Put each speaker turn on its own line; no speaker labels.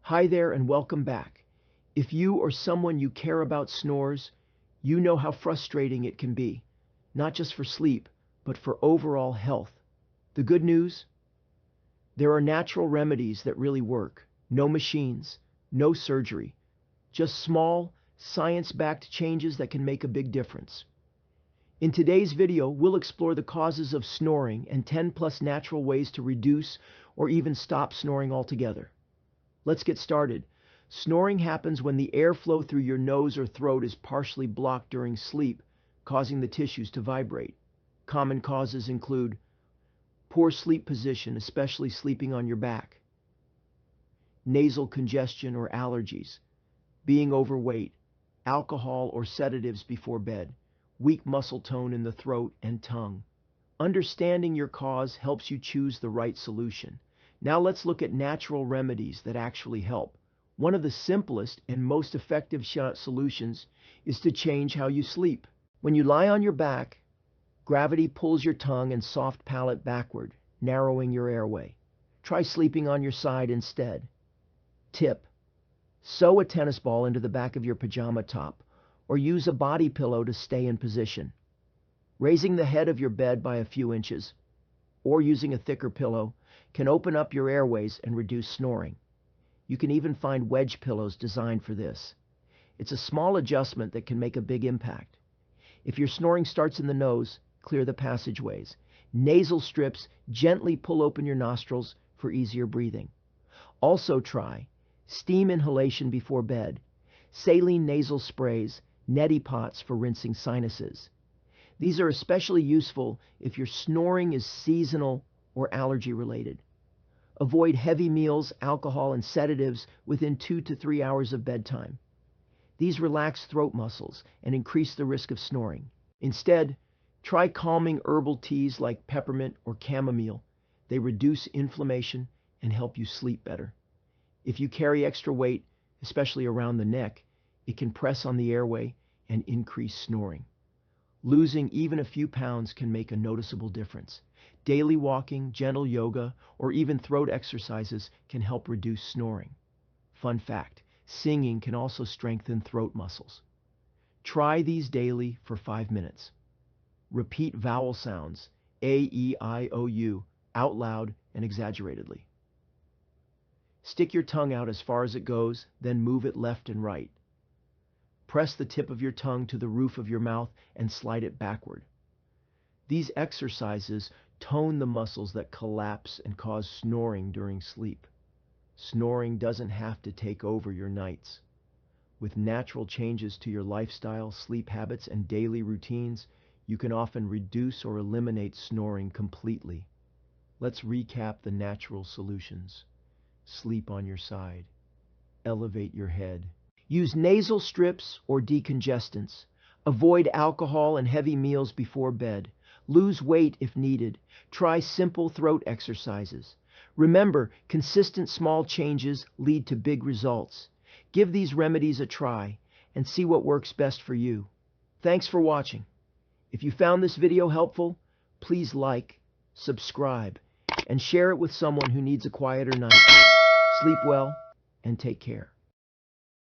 Hi there and welcome back. If you or someone you care about snores, you know how frustrating it can be, not just for sleep, but for overall health. The good news? There are natural remedies that really work. No machines, no surgery, just small, science-backed changes that can make a big difference. In today's video, we'll explore the causes of snoring and 10 plus natural ways to reduce or even stop snoring altogether. Let's get started. Snoring happens when the airflow through your nose or throat is partially blocked during sleep, causing the tissues to vibrate. Common causes include poor sleep position, especially sleeping on your back, nasal congestion or allergies, being overweight, alcohol or sedatives before bed, weak muscle tone in the throat and tongue. Understanding your cause helps you choose the right solution. Now let's look at natural remedies that actually help. One of the simplest and most effective solutions is to change how you sleep. When you lie on your back, gravity pulls your tongue and soft palate backward, narrowing your airway. Try sleeping on your side instead. Tip: sew a tennis ball into the back of your pajama top, or use a body pillow to stay in position. Raising the head of your bed by a few inches, or using a thicker pillow, can open up your airways and reduce snoring. You can even find wedge pillows designed for this. It's a small adjustment that can make a big impact. If your snoring starts in the nose, clear the passageways. Nasal strips gently pull open your nostrils for easier breathing. Also try steam inhalation before bed, saline nasal sprays, neti pots for rinsing sinuses. These are especially useful if your snoring is seasonal or allergy related. Avoid heavy meals, alcohol, and sedatives within 2 to 3 hours of bedtime. These relax throat muscles and increase the risk of snoring. Instead, try calming herbal teas like peppermint or chamomile. They reduce inflammation and help you sleep better. If you carry extra weight, especially around the neck, it can press on the airway and increase snoring. Losing even a few pounds can make a noticeable difference. Daily walking, gentle yoga, or even throat exercises can help reduce snoring. Fun fact: singing can also strengthen throat muscles. Try these daily for 5 minutes. Repeat vowel sounds, A, E, I, O, U, out loud and exaggeratedly. Stick your tongue out as far as it goes, then move it left and right. Press the tip of your tongue to the roof of your mouth and slide it backward. These exercises tone the muscles that collapse and cause snoring during sleep. Snoring doesn't have to take over your nights. With natural changes to your lifestyle, sleep habits, and daily routines, you can often reduce or eliminate snoring completely. Let's recap the natural solutions. Sleep on your side. Elevate your head. Use nasal strips or decongestants. Avoid alcohol and heavy meals before bed. Lose weight if needed. Try simple throat exercises. Remember, consistent small changes lead to big results. Give these remedies a try and see what works best for you. Thanks for watching. If you found this video helpful, please like, subscribe, and share it with someone who needs a quieter night. Sleep well and take care.